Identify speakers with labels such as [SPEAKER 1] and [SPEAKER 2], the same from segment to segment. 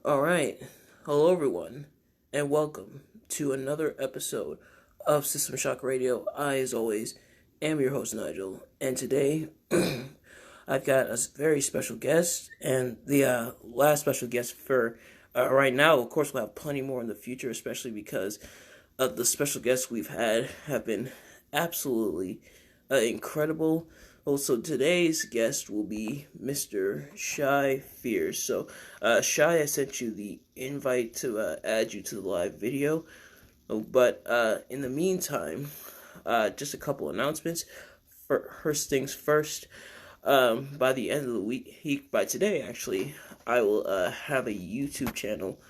[SPEAKER 1] All right. Hello, everyone, and welcome to another episode of System Shock Radio. I, as always, am your host, Nigel, and today I've got a very special guest, and the last special guest for right now. Of course, we'll have plenty more in the future, especially because the special guests we've had have been absolutely incredible. Also, today's guest will be Mr. Shy Fears. So, Shy, I sent you the invite to add you to the live video. But in the meantime, just a couple announcements. First things first, by the end of the week, by today actually, I will have a YouTube channel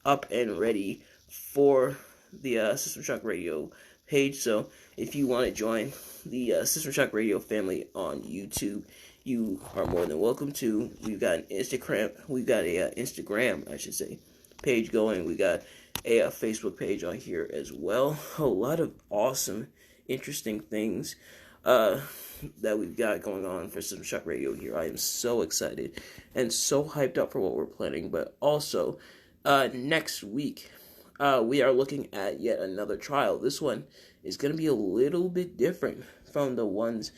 [SPEAKER 1] up and ready for the System Shock Radio page. So if you want to join the System Shock Radio family on YouTube, you are more than welcome to. We've got an Instagram, I should say, page going. We got a Facebook page on here as well. A lot of awesome, interesting things that we've got going on for System Shock Radio here. I am so excited and so hyped up for what we're planning. But also, next week, we are looking at yet another trial. This one is going to be a little bit different from the ones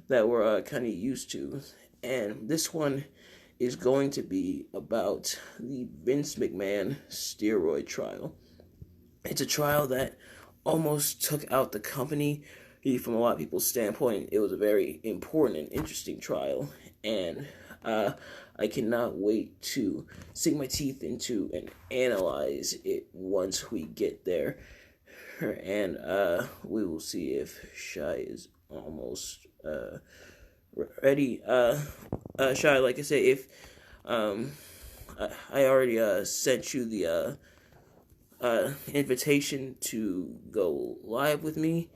[SPEAKER 1] that we're kind of used to. And this one is going to be about the Vince McMahon steroid trial. It's a trial that almost took out the company. From a lot of people's standpoint, it was a very important and interesting trial, and I cannot wait to sink my teeth into and analyze it once we get there. And we will see if Shy is almost ready. Shy, like I say, if I already sent you the invitation to go live with me.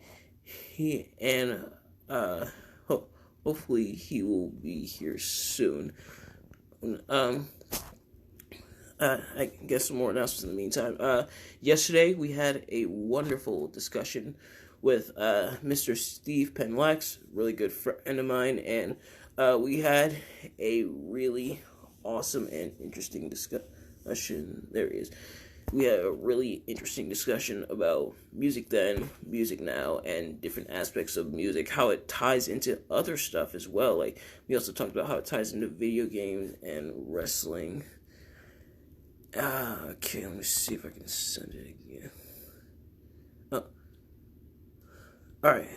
[SPEAKER 1] Hopefully he will be here soon. I guess some more announcements in the meantime. Yesterday we had a wonderful discussion with Mr. Steve Penlax, really good friend of mine, and we had a really awesome and interesting discussion. There he is. We had a really interesting discussion about music then, music now, and different aspects of music, how it ties into other stuff as well. Like, we also talked about how it ties into video games and wrestling. Okay, let me see if I can send it again. Oh, alright.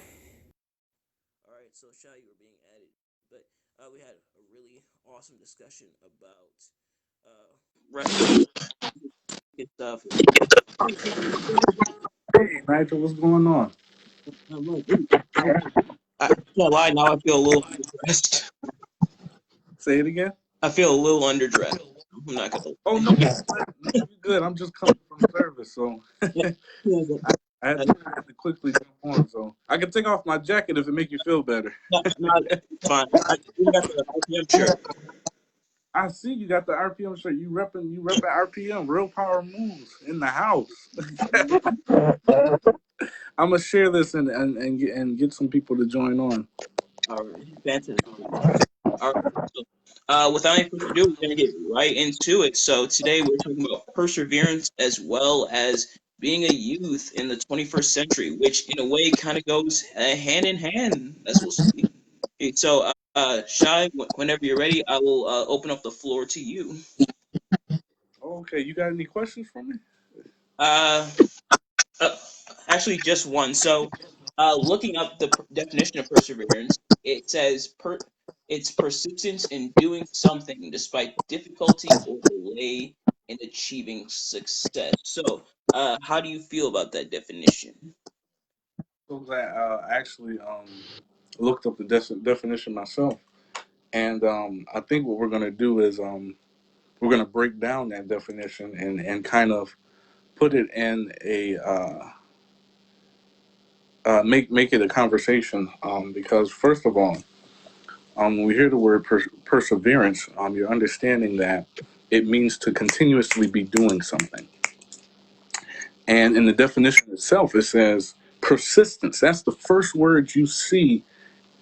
[SPEAKER 1] Alright, so Shy, you were being added. But we had a really awesome discussion about wrestling and stuff.
[SPEAKER 2] Hey, Nigel, what's going on?
[SPEAKER 1] I can't lie, now I feel a little underdressed.
[SPEAKER 2] Say it again.
[SPEAKER 1] I feel a little underdressed. I'm not gonna.
[SPEAKER 2] Oh no, you're good. I'm just coming from service, so
[SPEAKER 1] Yeah.
[SPEAKER 2] I had to quickly jump on. So I can take off my jacket if it make you feel better.
[SPEAKER 1] No, it's fine. You got the RPM shirt.
[SPEAKER 2] I see you got the RPM shirt. You repping RPM. Real power moves in the house. I'm gonna share this and get some people to join on.
[SPEAKER 1] All right, fantastic. All right. So, without any further ado, we're gonna get right into it. So today we're talking about perseverance as well as being a youth in the 21st century, which in a way kind of goes hand in hand, as we'll see. Okay, so, Shy, whenever you're ready, I will open up the floor to you.
[SPEAKER 2] Okay, you got any questions for me?
[SPEAKER 1] Uh, Actually, just one. So, looking up the definition of perseverance, it says it's persistence in doing something despite difficulty or delay in achieving success. So, how do you feel about that definition?
[SPEAKER 2] So glad I actually looked up the definition myself, and I think what we're gonna do is we're gonna break down that definition and kind of put it in a make it a conversation because first of all, when we hear the word perseverance, you're understanding that it means to continuously be doing something. And in the definition itself, it says persistence. That's the first word you see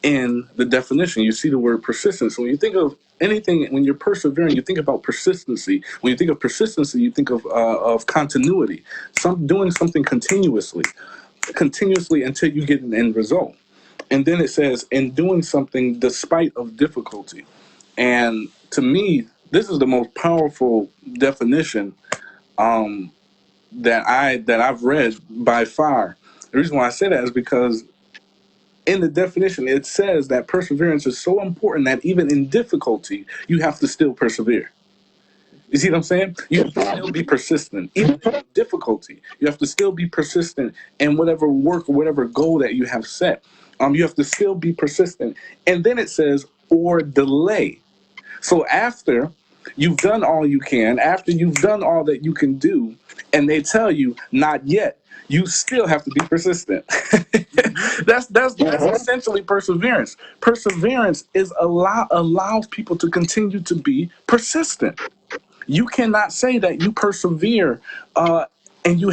[SPEAKER 2] in the definition. You see the word persistence. When you think of anything, when you're persevering, you think about persistency. When you think of persistency, you think of continuity. Doing something continuously until you get an end result. And then it says, in doing something despite of difficulty. And to me, this is the most powerful definition that I've read by far. The reason why I say that is because in the definition it says that perseverance is so important that even in difficulty you have to still persevere. You see what I'm saying? You have to still be persistent. Even in difficulty, you have to still be persistent in whatever work or whatever goal that you have set. You have to still be persistent. And then it says, or delay. So after you've done all you can, after you've done all that you can do, and they tell you not yet, you still have to be persistent. That's essentially perseverance. Perseverance is allows people to continue to be persistent. You cannot say that you persevere and you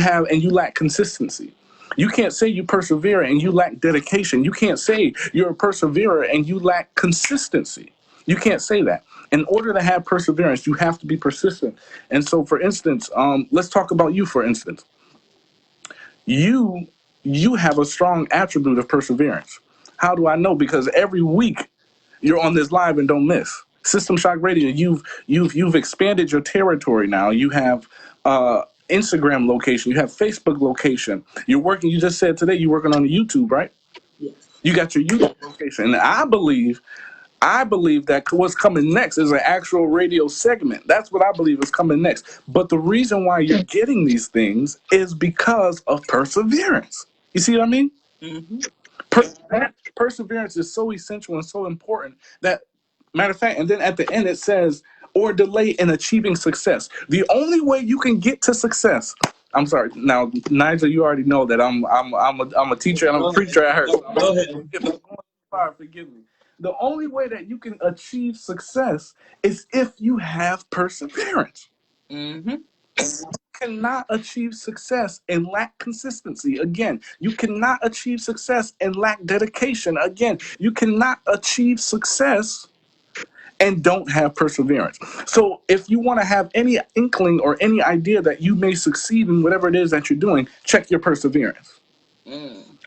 [SPEAKER 2] lack consistency. You can't say you persevere and you lack dedication. You can't say you're a perseverer and you lack consistency. You can't say that. In order to have perseverance, you have to be persistent. And so, for instance, let's talk about you. For instance, you have a strong attribute of perseverance. How do I know? Because every week you're on this live and don't miss. System Shock Radio, you've expanded your territory now. You have Instagram location, you have Facebook location. You're working, you just said today you're working on YouTube, right?
[SPEAKER 1] Yes.
[SPEAKER 2] You got your YouTube location. And I believe that what's coming next is an actual radio segment. That's what I believe is coming next. But the reason why you're getting these things is because of perseverance. You see what I mean?
[SPEAKER 1] Mm-hmm.
[SPEAKER 2] Perseverance is so essential and so important that, matter of fact, and then at the end it says, or delay in achieving success. The only way you can get to success. I'm sorry. Now, Nigel, you already know that I'm a teacher and I'm a preacher at her.
[SPEAKER 1] Go ahead.
[SPEAKER 2] Forgive me. The only way that you can achieve success is if you have perseverance.
[SPEAKER 1] Mm-hmm.
[SPEAKER 2] You cannot achieve success and lack consistency. Again, you cannot achieve success and lack dedication. Again, you cannot achieve success and don't have perseverance. So if you want to have any inkling or any idea that you may succeed in whatever it is that you're doing, check your perseverance.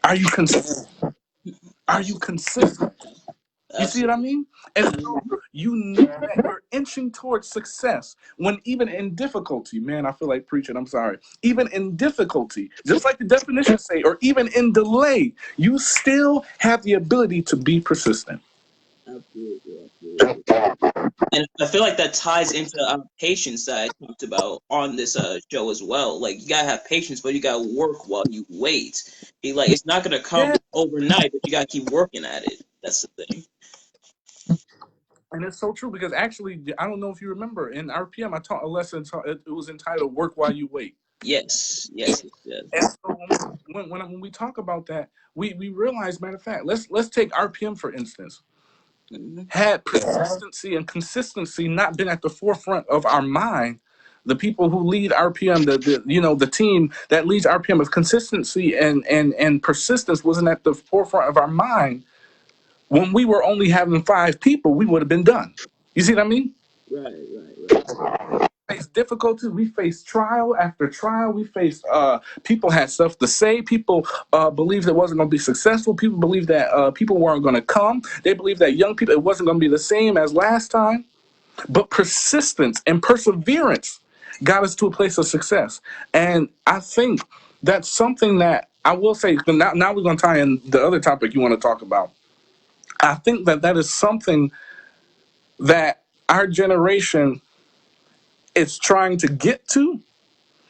[SPEAKER 2] Are you consistent? Are you consistent? You see what I mean? And so you know that you're inching towards success when even in difficulty, man, I feel like preaching, I'm sorry. Even in difficulty, just like the definitions say, or even in delay, you still have the ability to be persistent.
[SPEAKER 1] Absolutely. And I feel like that ties into patience that I talked about on this show as well. Like, you gotta have patience, but you gotta work while you wait. It's not gonna come overnight, but you gotta keep working at it. That's the thing.
[SPEAKER 2] And it's so true because actually, I don't know if you remember, in RPM, I taught a lesson. It was entitled "Work While You Wait."
[SPEAKER 1] Yes.
[SPEAKER 2] And so when we talk about that, we realize, matter of fact, let's take RPM for instance. Mm-hmm. Had persistency and consistency not been at the forefront of our mind, the people who lead RPM, the team that leads RPM, of consistency and persistence wasn't at the forefront of our mind, when we were only having 5 people, we would have been done. You see what I mean?
[SPEAKER 1] Right.
[SPEAKER 2] We faced difficulties. We faced trial after trial. We faced people had stuff to say. People believed it wasn't going to be successful. People believed that people weren't going to come. They believed that young people, it wasn't going to be the same as last time. But persistence and perseverance got us to a place of success. And I think that's something that I will say, now we're going to tie in the other topic you want to talk about. I think that is something that our generation is trying to get to,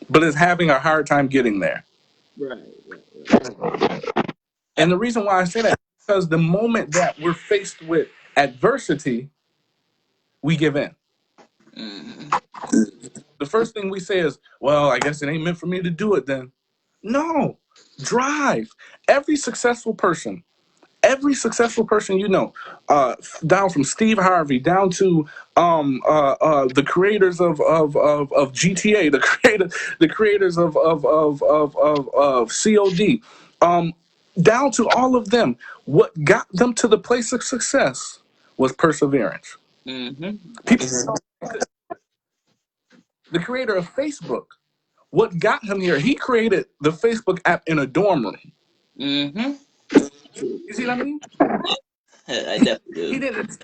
[SPEAKER 2] but is having a hard time getting there.
[SPEAKER 1] Right.
[SPEAKER 2] And the reason why I say that is because the moment that we're faced with adversity, we give in. Mm-hmm. The first thing we say is, well, I guess it ain't meant for me to do it then. No, drive. Every successful person you know, down from Steve Harvey down to the creators of GTA, the creators of COD, down to all of them, what got them to the place of success was perseverance. People, the creator of Facebook, what got him here? He created the Facebook app in a dorm room. You see what I mean?
[SPEAKER 1] I definitely
[SPEAKER 2] He
[SPEAKER 1] do.
[SPEAKER 2] didn't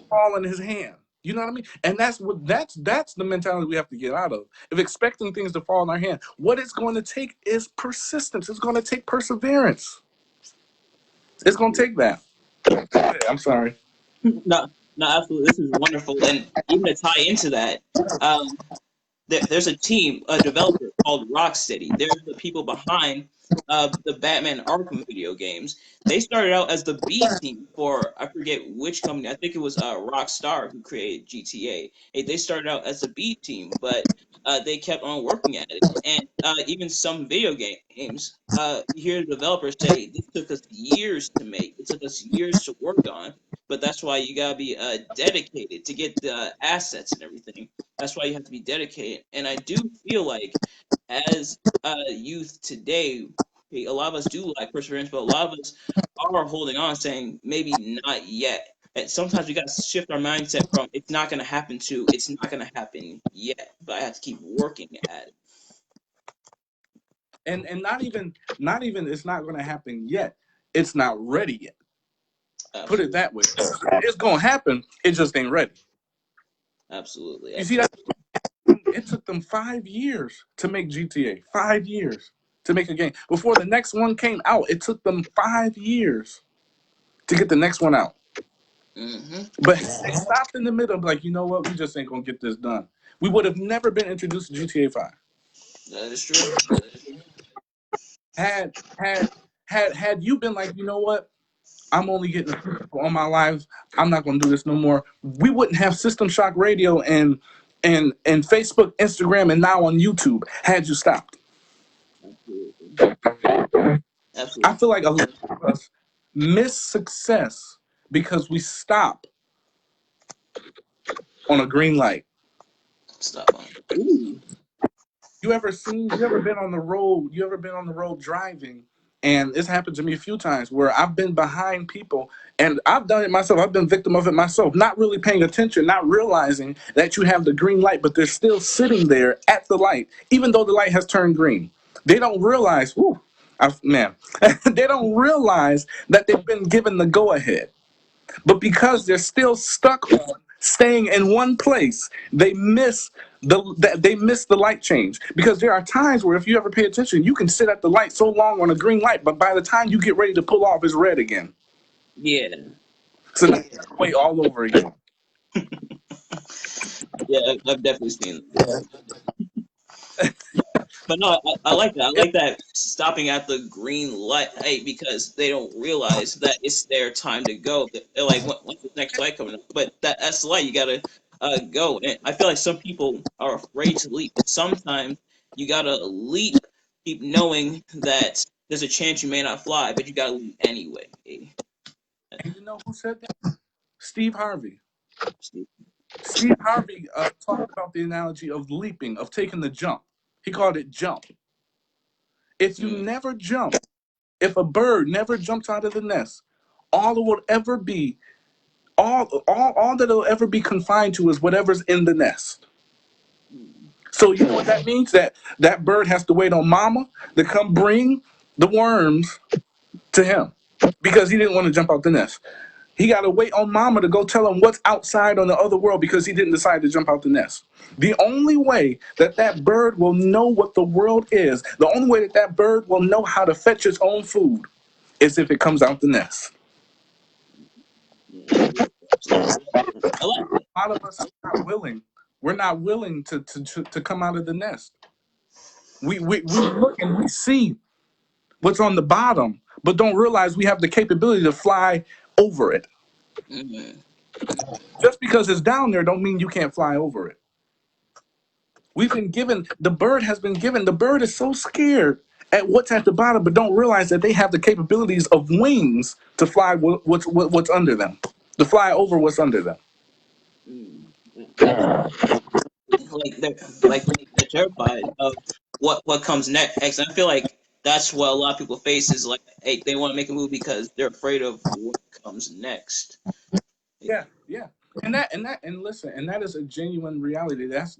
[SPEAKER 2] fall in his hand. You know what I mean? And that's the mentality we have to get out of. If expecting things to fall in our hand, what it's going to take is persistence. It's going to take perseverance. It's going to take that. I'm sorry.
[SPEAKER 1] No, no, absolutely. This is wonderful, and even to tie into that, there's a team, a developer called Rocksteady. They're the people behind the Batman Arkham video games. They started out as the B team for, I forget which company. I think it was Rockstar who created GTA. They started out as the B team, but they kept on working at it. And even some video games, you hear the developers say, this took us years to make. It took us years to work on. But that's why you gotta be dedicated to get the assets and everything. That's why you have to be dedicated. And I do feel like, as youth today, a lot of us do lack perseverance, but a lot of us are holding on, saying maybe not yet. And sometimes we got to shift our mindset from it's not going to happen to it's not going to happen yet, but I have to keep working at it.
[SPEAKER 2] And not even it's not going to happen yet. It's not ready yet. Put it that way. It's going to happen. It just ain't ready.
[SPEAKER 1] Absolutely.
[SPEAKER 2] You see that? It took them 5 years to make GTA. 5 years to make a game. Before the next one came out, it took them 5 years to get the next one out. But they stopped in the middle, like, you know what? We just ain't going to get this done. We would have never been introduced to GTA 5.
[SPEAKER 1] That is true.
[SPEAKER 2] Had you been like, you know what? I'm only getting people on my lives. I'm not going to do this no more. We wouldn't have System Shock Radio and Facebook, Instagram, and now on YouTube had you stopped.
[SPEAKER 1] Absolutely.
[SPEAKER 2] I feel like a lot of us miss success because we stop on a green light.
[SPEAKER 1] Stop on. Ooh.
[SPEAKER 2] You ever been on the road? You ever been on the road driving? And this happened to me a few times where I've been behind people, and I've done it myself. I've been victim of it myself, not really paying attention, not realizing that you have the green light, but they're still sitting there at the light, even though the light has turned green. They don't realize, they don't realize that they've been given the go-ahead. But because they're still stuck on staying in one place, they miss the light change. Because there are times where, if you ever pay attention, you can sit at the light so long on a green light, but by the time you get ready to pull off, it's red again.
[SPEAKER 1] Yeah.
[SPEAKER 2] So now you have to wait all over again.
[SPEAKER 1] Yeah, I've definitely seen that. But no, I like that. I like that stopping at the green light because they don't realize that it's their time to go. They're like, when's the next light coming up? But that's the light. You gotta go. And I feel like some people are afraid to leap, but sometimes you gotta leap, keep knowing that there's a chance you may not fly, but you gotta leap anyway.
[SPEAKER 2] And you know who said that? Steve Harvey. Steve Harvey talked about the analogy of leaping, of taking the jump. He called it jump. If you never jump, if a bird never jumps out of the nest, all that will ever be, all that it'll ever be confined to is whatever's in the nest. So you know what that means? That bird has to wait on mama to come bring the worms to him because he didn't want to jump out the nest. He got to wait on mama to go tell him what's outside on the other world because he didn't decide to jump out the nest. The only way that bird will know what the world is, the only way that bird will know how to fetch its own food is if it comes out the nest. A lot of us are not willing. We're not willing to come out of the nest. We look and we see what's on the bottom, but don't realize we have the capability to fly over it. Just because it's down there don't mean you can't fly over it. We've been given, the bird is so scared at what's at the bottom, but don't realize that they have the capabilities of wings to fly what's under them, to fly over what's under them.
[SPEAKER 1] Like they're terrified of what comes next. And I feel like that's what a lot of people face is like, hey, they want to make a movie because they're afraid of what comes next.
[SPEAKER 2] Yeah, yeah. And listen, and that is a genuine reality. That's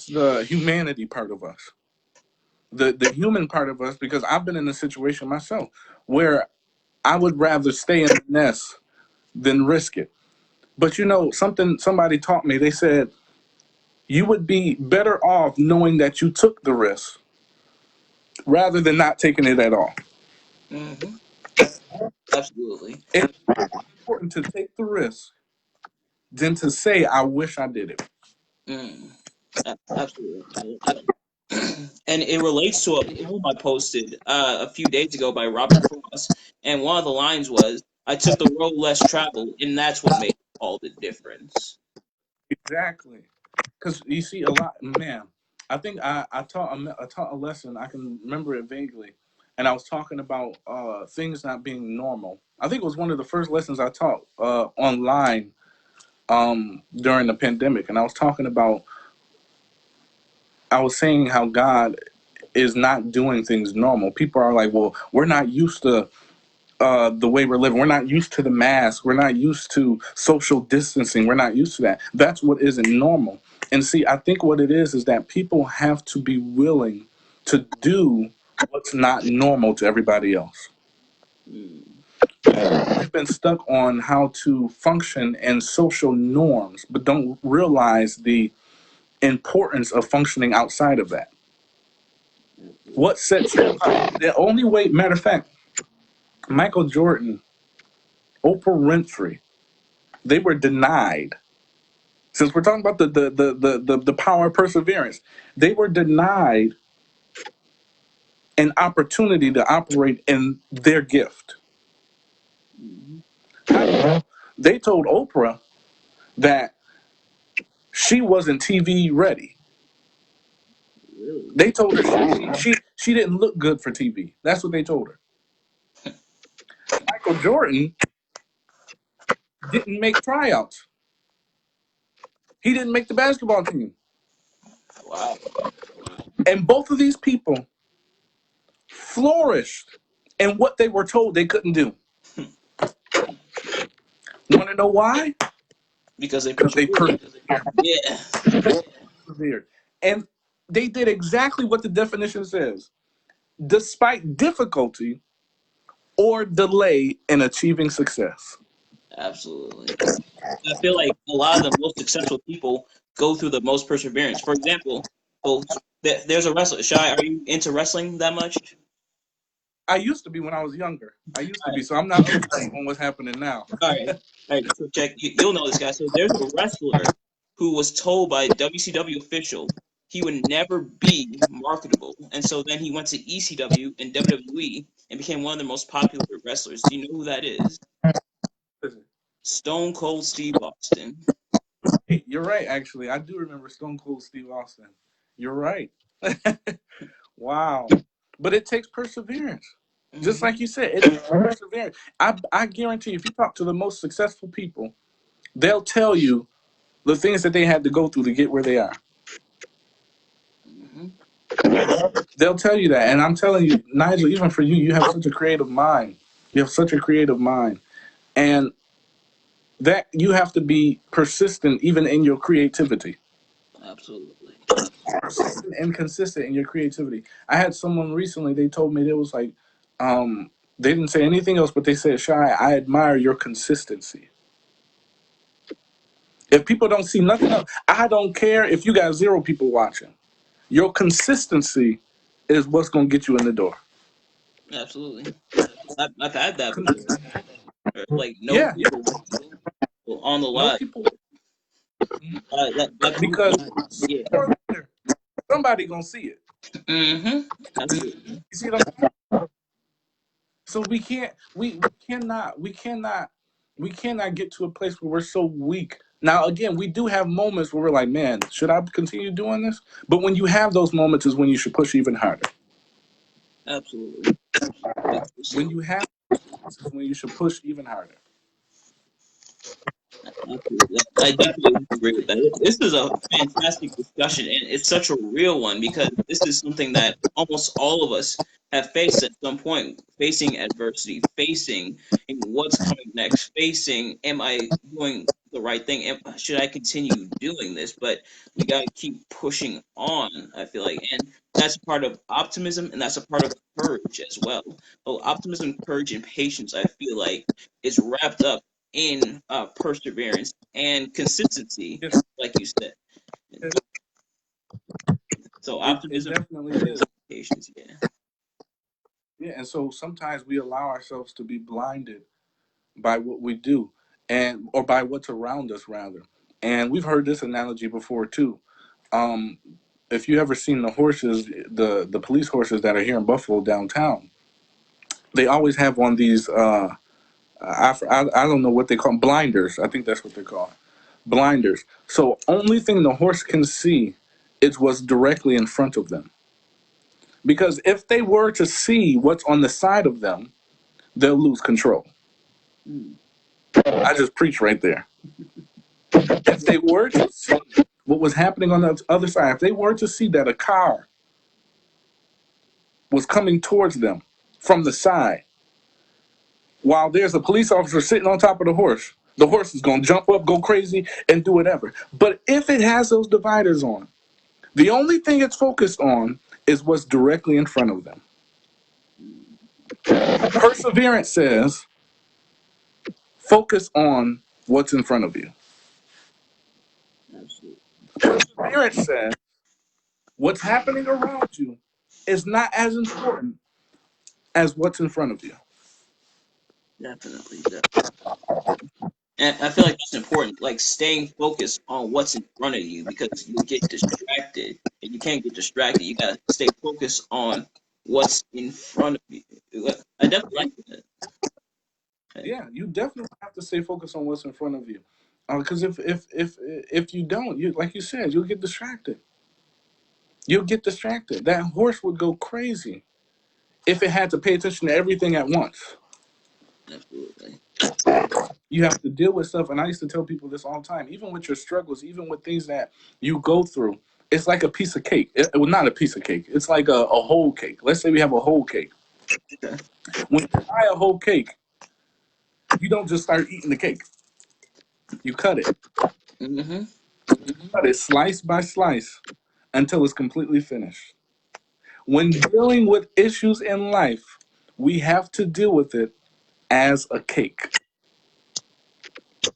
[SPEAKER 2] the humanity part of us. The human part of us, because I've been in a situation myself where I would rather stay in the nest than risk it. But somebody taught me, they said you would be better off knowing that you took the risk rather than not taking it at all.
[SPEAKER 1] Mm-hmm. Absolutely.
[SPEAKER 2] It's important to take the risk than to say I wish I did it.
[SPEAKER 1] Mm. Absolutely. And it relates to a poem I posted a few days ago by Robert Frost, and one of the lines was, "I took the road less traveled, and that's what made all the difference."
[SPEAKER 2] Exactly. Because you see a lot, man. I think I taught a lesson. I can remember it vaguely, and I was talking about things not being normal. I think it was one of the first lessons I taught online during the pandemic, and I was saying how God is not doing things normal. People are like, well, we're not used to the way we're living. We're not used to the mask. We're not used to social distancing. We're not used to that. That's what isn't normal. And see, I think what it is that people have to be willing to do what's not normal to everybody else.
[SPEAKER 1] Mm.
[SPEAKER 2] We've been stuck on how to function in social norms, but don't realize the importance of functioning outside of that.
[SPEAKER 1] Absolutely.
[SPEAKER 2] What sets you apart? The only way, matter of fact, Michael Jordan, Oprah Winfrey, they were denied. Since we're talking about the power of perseverance, they were denied an opportunity to operate in their gift.
[SPEAKER 1] Mm-hmm.
[SPEAKER 2] They told Oprah that she wasn't TV ready.
[SPEAKER 1] Really?
[SPEAKER 2] They told her she didn't look good for TV. That's what they told her. Michael Jordan didn't make tryouts. He didn't make the basketball team.
[SPEAKER 1] Wow.
[SPEAKER 2] And both of these people flourished in what they were told they couldn't do. Want to know why?
[SPEAKER 1] Because they
[SPEAKER 2] Because they
[SPEAKER 1] persevered.
[SPEAKER 2] persevered.
[SPEAKER 1] Yeah.
[SPEAKER 2] Persevered. And they did exactly what the definition says. Despite difficulty or delay in achieving success.
[SPEAKER 1] Absolutely. I feel like a lot of the most successful people go through the most perseverance. For example, well, there's a wrestler. Shy, are you into wrestling that much?
[SPEAKER 2] I used to be when I was younger. I used to be, so I'm not up to date on what's happening now.
[SPEAKER 1] All right, all right. So check. You'll know this guy. So there's a wrestler who was told by a WCW official he would never be marketable, and so then he went to ECW and WWE and became one of the most popular wrestlers. Do you know who that is? Stone Cold Steve Austin.
[SPEAKER 2] Hey, you're right, actually. I do remember Stone Cold Steve Austin. You're right. Wow. But it takes perseverance. Just
[SPEAKER 1] Hmm.
[SPEAKER 2] like you said, it takes perseverance. I guarantee if you talk to the most successful people, they'll tell you the things that they had to go through to get where they are.
[SPEAKER 1] Hmm.
[SPEAKER 2] They'll tell you that. And I'm telling you, Nigel, even for you, you have such a creative mind. You have such a creative mind. And that you have to be persistent even in your creativity.
[SPEAKER 1] Absolutely.
[SPEAKER 2] Persistent and consistent in your creativity. I had someone recently, they told me, they was like, they didn't say anything else, but they said, Shy, I admire your consistency. If people don't see nothing else, I don't care if you got 0 people watching. Your consistency is what's going to get you in the door.
[SPEAKER 1] Absolutely. I've had that before.
[SPEAKER 2] Consistent.
[SPEAKER 1] Like no
[SPEAKER 2] Yeah, yeah.
[SPEAKER 1] people on the
[SPEAKER 2] No
[SPEAKER 1] live.
[SPEAKER 2] people,
[SPEAKER 1] That
[SPEAKER 2] because
[SPEAKER 1] yeah.
[SPEAKER 2] sooner or later, somebody going to see it.
[SPEAKER 1] Mm-hmm. Absolutely.
[SPEAKER 2] You see what I'm saying? So we cannot get to a place where we're so weak. Now again, we do have moments where we're like, man, should I continue doing this? But when you have those moments is when you should push even harder.
[SPEAKER 1] Absolutely. Like,
[SPEAKER 2] When you have is when you should push even harder.
[SPEAKER 3] Absolutely. I definitely agree with that. This is a fantastic discussion, and it's such a real one because this is something that almost all of us have faced at some point, facing adversity, facing what's coming next, facing, am I doing the right thing? Should I continue doing this? But we got to keep pushing on, I feel like. And that's a part of optimism, and that's a part of courage as well. Oh, optimism, courage, and patience, I feel like, is wrapped up in perseverance and consistency,
[SPEAKER 2] Yes,
[SPEAKER 3] like you said. So
[SPEAKER 2] it
[SPEAKER 3] optimism,
[SPEAKER 2] definitely
[SPEAKER 3] courage,
[SPEAKER 2] is.
[SPEAKER 3] patience. Yeah,
[SPEAKER 2] Yeah, and so sometimes we allow ourselves to be blinded by what we do, and or by what's around us rather. And we've heard this analogy before too. Um, if you ever seen the horses, the police horses that are here in Buffalo downtown, they always have on these. I don't know what they call them, blinders. I think that's what they're called, blinders. So only thing the horse can see is what's directly in front of them. Because if they were to see what's on the side of them, they'll lose control.
[SPEAKER 3] mm,
[SPEAKER 2] I just preached right there. If they were to see what was happening on the other side, if they were to see that a car was coming towards them from the side, while there's a police officer sitting on top of the horse is going to jump up, go crazy, and do whatever. But if it has those dividers on, the only thing it's focused on is what's directly in front of them. Perseverance says, focus on what's in front of you.
[SPEAKER 3] absolutely,
[SPEAKER 2] Perseverance says, what's happening around you is not as important as what's in front of you.
[SPEAKER 3] definitely, definitely. And I feel like that's important, like staying focused on what's in front of you because you'll get distracted, and you can't get distracted. You gotta stay focused on what's in front of you. I definitely
[SPEAKER 2] Yeah,
[SPEAKER 3] like that. Okay.
[SPEAKER 2] yeah, you definitely have to stay focused on what's in front of you, because if you don't, you like you said, you'll get distracted. You'll get distracted. That horse would go crazy if it had to pay attention to everything at once.
[SPEAKER 3] Absolutely.
[SPEAKER 2] You have to deal with stuff, and I used to tell people this all the time. Even with your struggles, even with things that you go through, it's like a piece of cake. Well, not a piece of cake. It's like a whole cake. Let's say we have a whole cake.
[SPEAKER 3] Okay.
[SPEAKER 2] When you buy a whole cake, you don't just start eating the cake. You cut it.
[SPEAKER 3] Mm-hmm.
[SPEAKER 2] Cut it slice by slice until it's completely finished. When dealing with issues in life, we have to deal with it as a cake.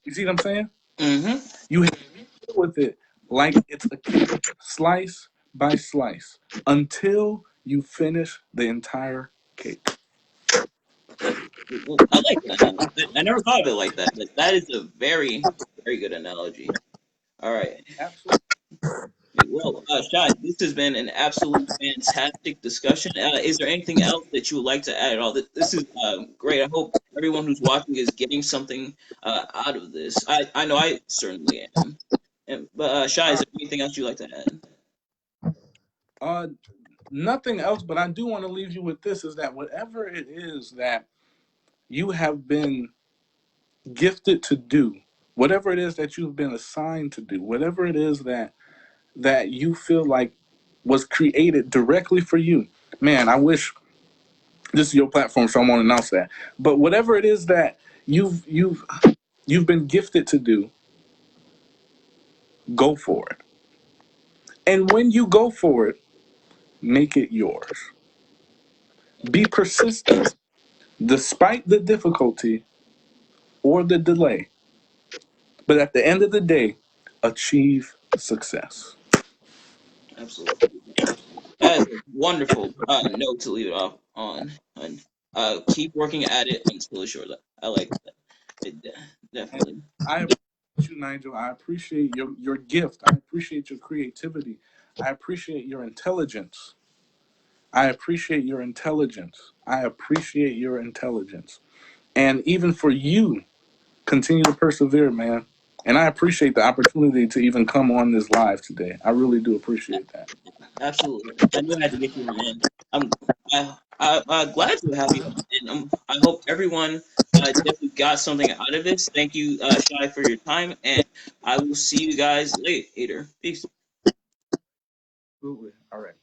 [SPEAKER 2] You see what I'm saying?
[SPEAKER 3] Mm-hmm.
[SPEAKER 2] You have to deal with it like it's a cake, slice by slice, until you finish the entire cake.
[SPEAKER 3] Well, I like that. I never thought of it like that. But that is a very, very good analogy. All right.
[SPEAKER 2] Absolutely.
[SPEAKER 3] Well, Shai, this has been an absolute fantastic discussion. Is there anything else that you would like to add at all? This is great. I hope everyone who's watching is getting something out of this. I know I certainly am. But Shai, is
[SPEAKER 2] Uh,
[SPEAKER 3] there anything else you'd like to add?
[SPEAKER 2] uh, Nothing else, but I do want to leave you with this: is that whatever it is that you have been gifted to do, whatever it is that you've been assigned to do, whatever it is that you feel like was created directly for you. Man, I wish this is your platform, so I want to announce that. But whatever it is that you've you've you've been gifted to do, go for it. And when you go for it, make it yours. Be persistent despite the difficulty or the delay. But at the end of the day, achieve success.
[SPEAKER 3] Absolutely. That is a wonderful note to leave it off on. And keep working at it until it's yours. I like that.
[SPEAKER 2] And
[SPEAKER 3] Definitely.
[SPEAKER 2] I appreciate you, Nigel. I appreciate your gift. I appreciate your creativity. I appreciate your intelligence. I appreciate your intelligence. I appreciate your intelligence. And even for you, continue to persevere, man. And I appreciate the opportunity to even come on this live today. I really do appreciate that.
[SPEAKER 3] Absolutely. I knew I had to get you on, and I'm glad to have you on, and I hope everyone definitely got something out of this. Thank you, Shai, for your time, and I will see you guys later. Peace.
[SPEAKER 2] Absolutely. All right.